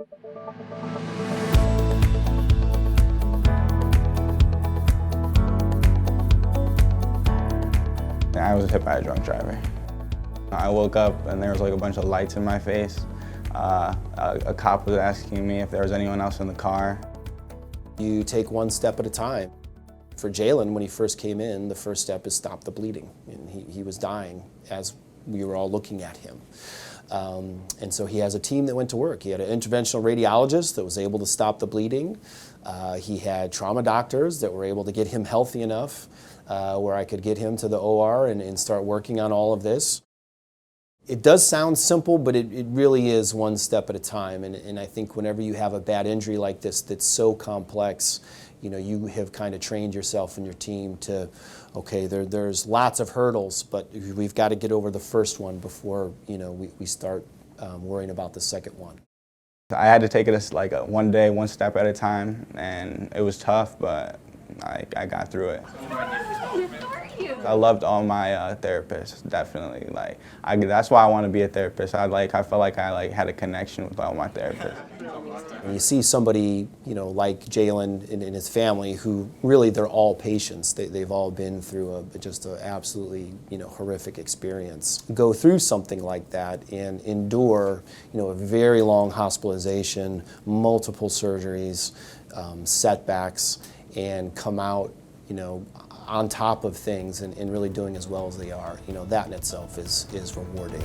I was hit by a drunk driver. I woke up and there was like a bunch of lights in my face. A cop was asking me if there was anyone else in the car. You take one step at a time. For Jaelen, when he first came in, the first step is stop the bleeding. And he was dying as we were all looking at him. And so he has a team that went to work. He had an interventional radiologist that was able to stop the bleeding. He had trauma doctors that were able to get him healthy enough where I could get him to the OR and start working on all of this. It does sound simple, but it really is one step at a time. And I think whenever you have a bad injury like this that's so complex, you know, you have kind of trained yourself and your team to, okay, there's lots of hurdles, but we've got to get over the first one before, you know, we start worrying about the second one. I had to take it as like a one day, one step at a time, and it was tough, but I got through it. I loved all my therapists, definitely. Like, that's why I want to be a therapist. I felt like I had a connection with all my therapists. When you see somebody, you know, like Jaelen and his family, who really they're all patients. They've all been through just an absolutely, you know, horrific experience. Go through something like that and endure, you know, a very long hospitalization, multiple surgeries, setbacks, and come out, you know, on top of things and really doing as well as they are. You know, that in itself is rewarding.